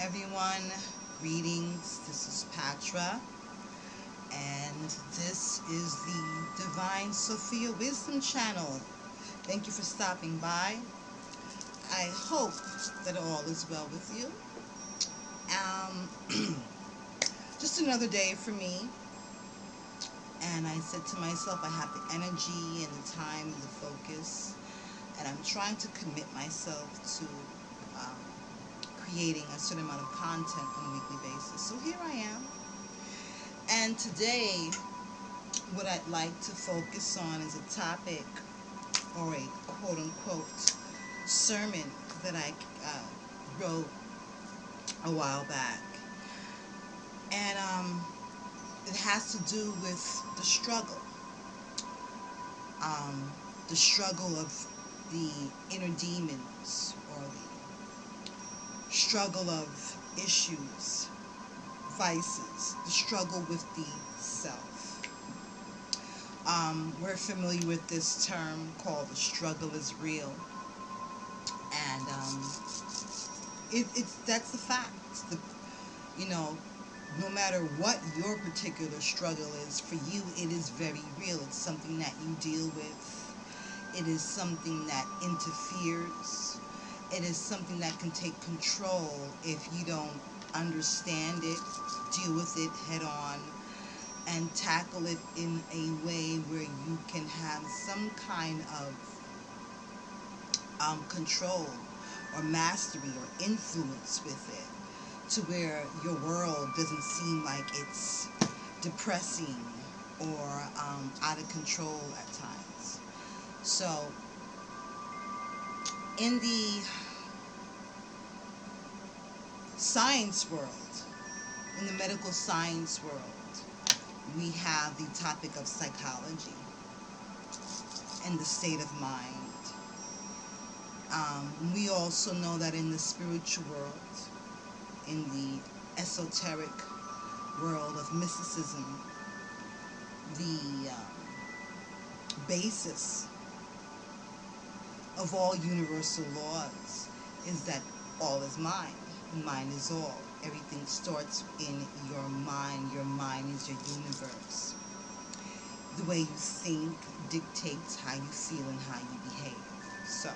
everyone. Greetings. This is Patra, and this is the Divine Sophia Wisdom Channel. Thank you for stopping by. I hope that all is well with you. Just another day for me, and I said to myself, I have the energy and the time and the focus, and I'm trying to commit myself to creating a certain amount of content on a weekly basis. So here I am. And today, what I'd like to focus on is a topic or a quote-unquote sermon that I wrote a while back. And it has to do with the struggle. The struggle of the inner demons, or the struggle of issues, vices, the struggle with the self. We're familiar with this term called the struggle is real, and that's the fact. No matter what your particular struggle is, for you it is very real. It's something that you deal with. It is something that interferes. It is something that can take control if you don't understand it, deal with it head on, and tackle it in a way where you can have some kind of control or mastery or influence with it, to where your world doesn't seem like it's depressing or out of control at times. So, in the science world, in the medical science world, we have the topic of psychology and the state of mind. We also know that in the spiritual world, in the esoteric world of mysticism, the basis of all universal laws is that all is mind, and mind is all. Everything starts in your mind. Your mind is your universe. The way you think dictates how you feel and how you behave. So,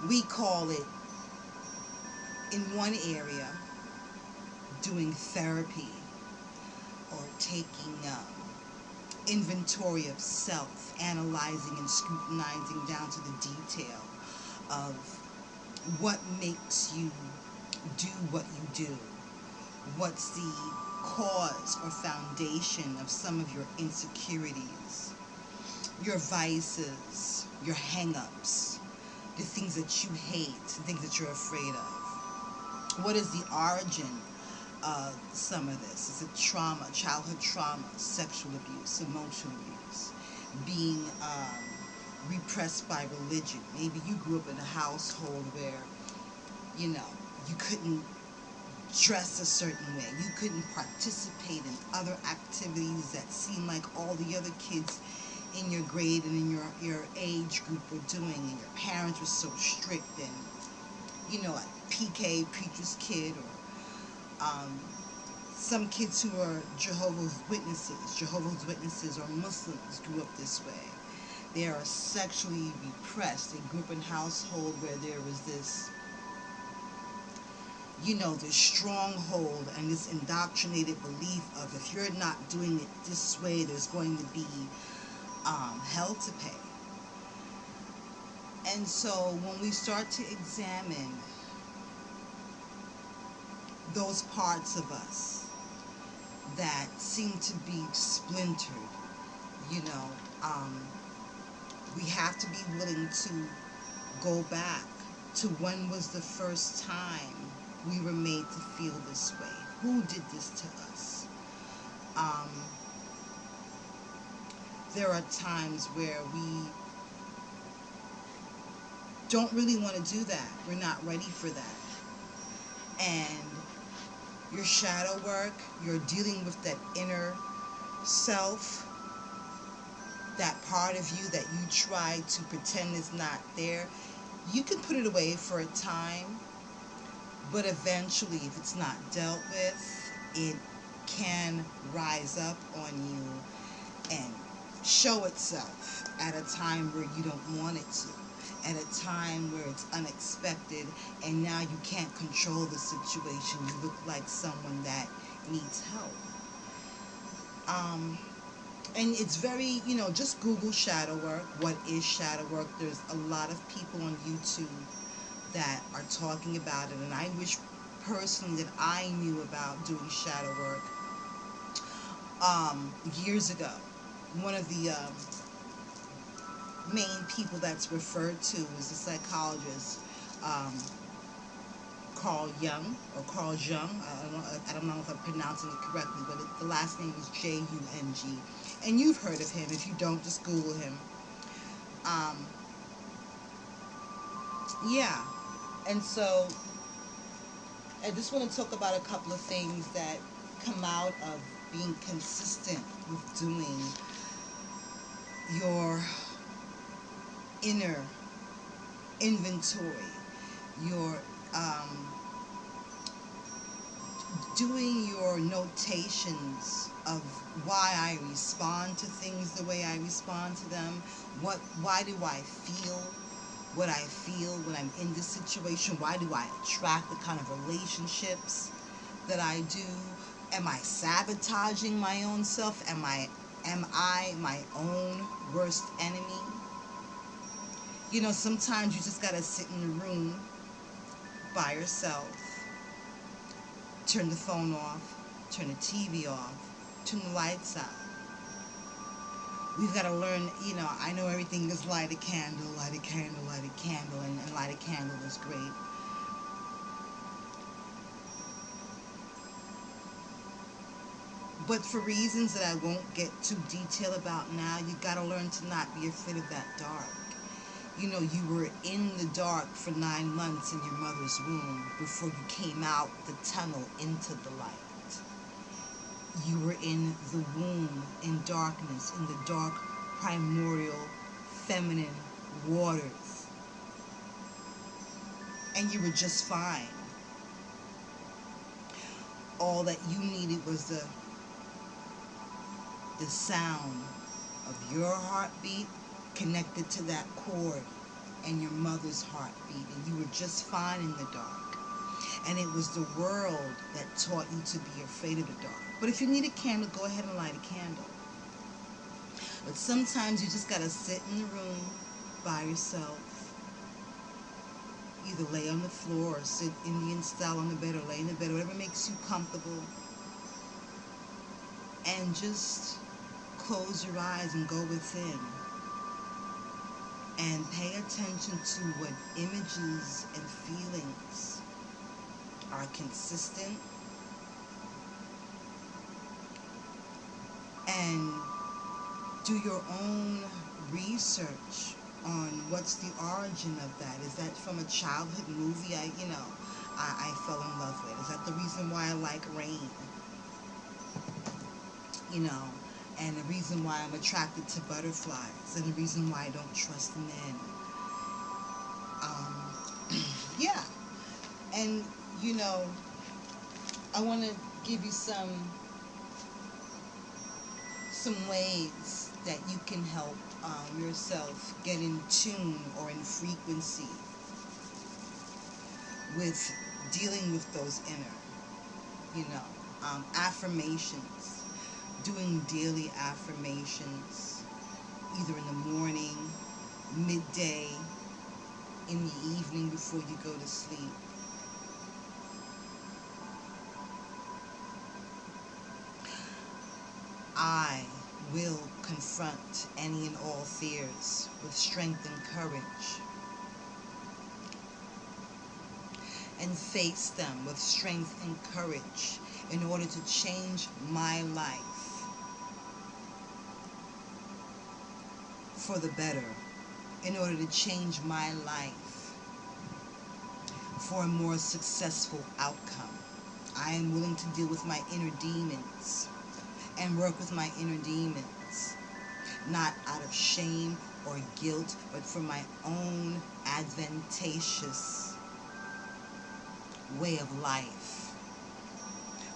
we call it, in one area, doing therapy or taking inventory of self, analyzing and scrutinizing down to the detail of what makes you do what you do. What's the cause or foundation of some of your insecurities, your vices, your hang-ups, the things that you hate, the things that you're afraid of. What is the origin of some of this? Is it trauma, childhood trauma, sexual abuse, emotional abuse, being repressed by religion? Maybe you grew up in a household where, you couldn't dress a certain way. You couldn't participate in other activities that seemed like all the other kids in your grade and in your age group were doing, and your parents were so strict, and like PK, preacher's kid, or some kids who are Jehovah's Witnesses or Muslims grew up this way. They are sexually repressed. They grew up in a household where there was this this stronghold and this indoctrinated belief of, if you're not doing it this way, there's going to be hell to pay. And so when we start to examine those parts of us that seem to be splintered, we have to be willing to go back to when was the first time we were made to feel this way. Who did this to us? There are times where we don't really want to do that. We're not ready for that. And your shadow work, you're dealing with that inner self, that part of you that you try to pretend is not there. You can put it away for a time, But eventually, if it's not dealt with, it can rise up on you and show itself at a time where you don't want it to, at a time where it's unexpected, and now you can't control the situation. You look like someone that needs help. And it's very, just Google shadow work. What is shadow work? There's a lot of people on YouTube that are talking about it, and I wish personally that I knew about doing shadow work years ago. One of the main people that's referred to is a psychologist, um, Carl Jung, or Carl Jung. I don't know if I'm pronouncing it correctly, but the last name is Jung, and you've heard of him. If you don't, just Google him. Um, yeah, and so I just want to talk about a couple of things that come out of being consistent with doing your inner inventory, your doing your notations of why I respond to things the way I respond to them. Why do I feel what I feel when I'm in this situation? Why do I attract the kind of relationships that I do? Am I sabotaging my own self? Am I my own worst enemy? Sometimes you just gotta sit in the room by yourself, turn the phone off, turn the TV off, turn the lights out. We've got to learn, I know everything is light a candle, light a candle, light a candle, and light a candle is great. But for reasons that I won't get too detailed about now, you got to learn to not be afraid of that dark. You were in the dark for 9 months in your mother's womb before you came out the tunnel into the light. You were in the womb, in darkness, in the dark, primordial, feminine waters. And you were just fine. All that you needed was the sound of your heartbeat connected to that cord and your mother's heartbeat, and you were just fine in the dark. And it was the world that taught you to be afraid of the dark. But if you need a candle, go ahead and light a candle. But sometimes you just gotta sit in the room by yourself. Either lay on the floor or sit Indian style on the bed, or lay in the bed, whatever makes you comfortable. And just close your eyes and go within. And pay attention to what images and feelings are consistent, and do your own research on what's the origin of that. Is that from a childhood movie I fell in love with? Is that the reason why I like rain? And the reason why I'm attracted to butterflies, and the reason why I don't trust men. Yeah. And, I want to give you some ways that you can help yourself get in tune or in frequency with dealing with those inner, affirmations. Doing daily affirmations, either in the morning, midday, in the evening before you go to sleep. I will confront any and all fears with strength and courage, and face them with strength and courage in order to change my life for the better, in order to change my life for a more successful outcome. I am willing to deal with my inner demons and work with my inner demons, not out of shame or guilt, but for my own advantageous way of life.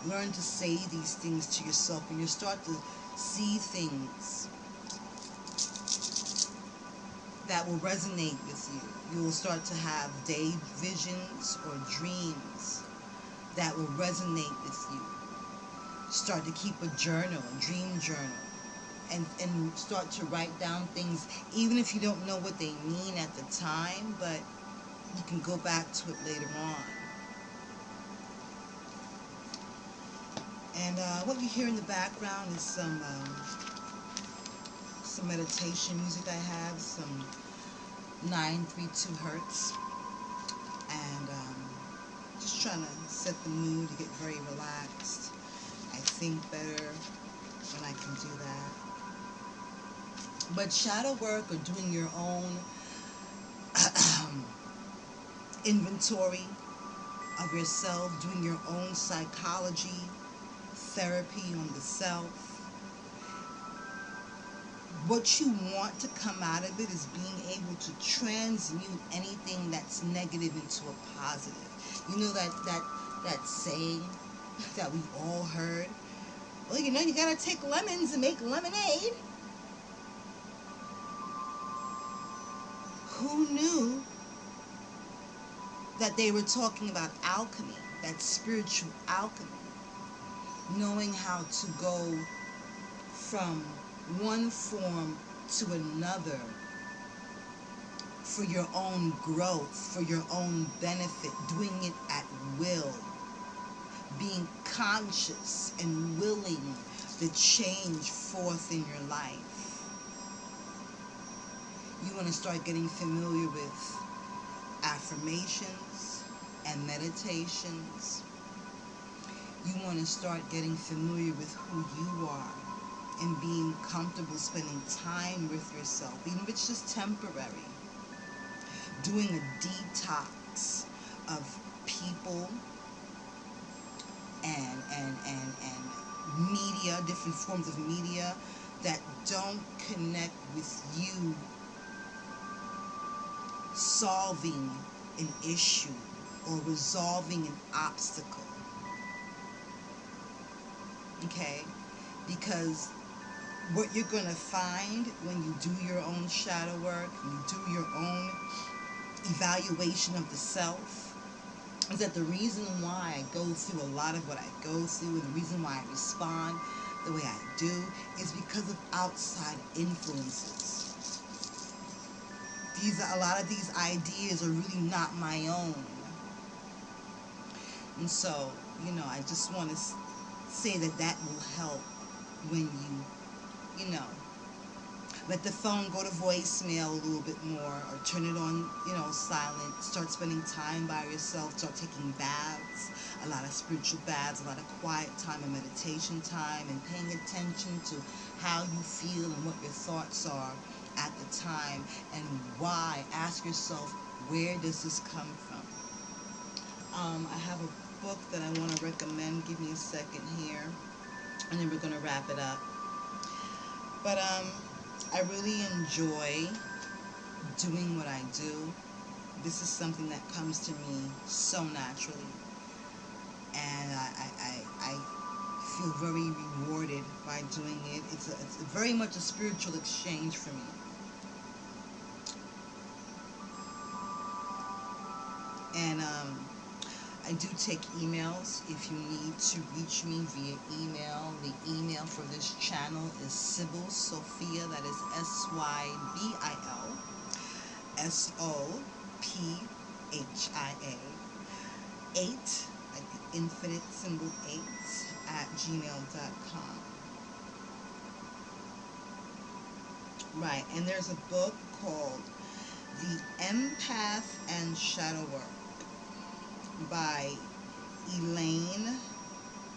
Learn to say these things to yourself, and you start to see things that will resonate with you. You will start to have day visions or dreams that will resonate with you. Start to keep a journal, a dream journal, and start to write down things, even if you don't know what they mean at the time, but you can go back to it later on. And what you hear in the background is some meditation music I have, some 932 hertz, and just trying to set the mood to get very relaxed. I think better when I can do that. But shadow work, or doing your own inventory of yourself, doing your own psychology, therapy on the self, what you want to come out of it is being able to transmute anything that's negative into a positive. You know that saying that we all heard? Well, you know, you gotta take lemons and make lemonade. Who knew that they were talking about alchemy, that spiritual alchemy? Knowing how to go from one form to another for your own growth, for your own benefit, doing it at will, being conscious and willing to change forth in your life. You want to start getting familiar with affirmations and meditations. You want to start getting familiar with who you are and being comfortable spending time with yourself, even if it's just temporary. Doing a detox of people and media, different forms of media that don't connect with you solving an issue or resolving an obstacle. Okay? Because what you're going to find when you do your own shadow work, when you do your own evaluation of the self, is that the reason why I go through a lot of what I go through, and the reason why I respond the way I do, is because of outside influences. A lot of these ideas are really not my own. And so, you know, I just want to say that will help when you know, let the phone go to voicemail a little bit more, or turn it on, you know, silent. Start spending time by yourself. Start taking baths, a lot of spiritual baths, a lot of quiet time and meditation time, and paying attention to how you feel and what your thoughts are at the time, and why. Ask yourself, where does this come from? I have a book that I want to recommend. Give me a second here, and then we're going to wrap it up. But I really enjoy doing what I do. This is something that comes to me so naturally, and I feel very rewarded by doing it. It's very much a spiritual exchange for me. And I do take emails if you need to reach me via email. The email for this channel is Sybil Sophia, that is SYBIL SOPHIA 8, like the infinite symbol 8, at gmail.com. Right, and there's a book called The Empath and Shadow Work by Elaine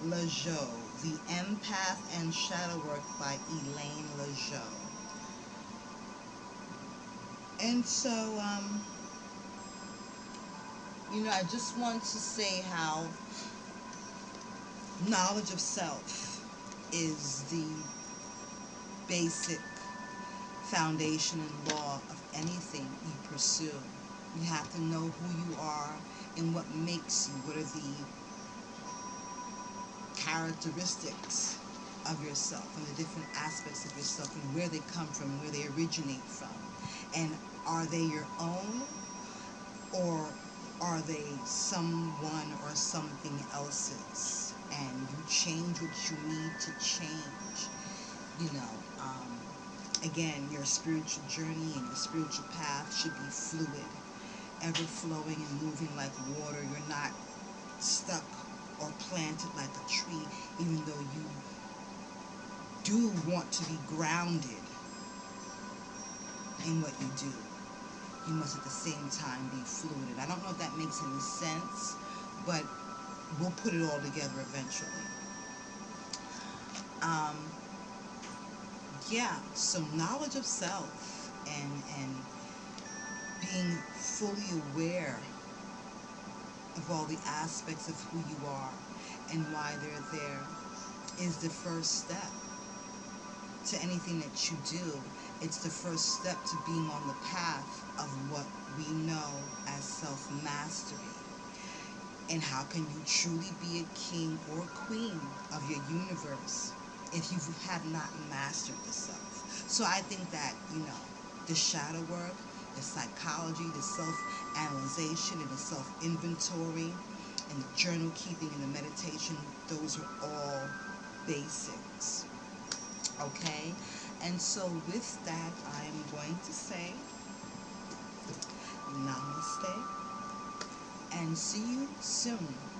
Lajoie. The Empath and Shadow Work by Elaine Lajoie. And so, you know, I just want to say how knowledge of self is the basic foundation and law of anything you pursue. You have to know who you are. and what makes you, what are the characteristics of yourself and the different aspects of yourself and where they come from, where they originate from, and are they your own, or are they someone or something else's, and you change what you need to change. you know Again, your spiritual journey and your spiritual path should be fluid, ever flowing and moving like water. You're not stuck or planted like a tree, even though you do want to be grounded in what you do. You must at the same time be fluid. And I don't know if that makes any sense, but we'll put it all together eventually. Um, yeah, so knowledge of self and being fully aware of all the aspects of who you are and why they're there is the first step to anything that you do. It's the first step to being on the path of what we know as self-mastery. And how can you truly be a king or queen of your universe if you have not mastered the self? So I think that, the shadow work, the psychology, the self-analyzation, and the self-inventory, and the journal keeping and the meditation, those are all basics. Okay? And so with that, I am going to say namaste and see you soon.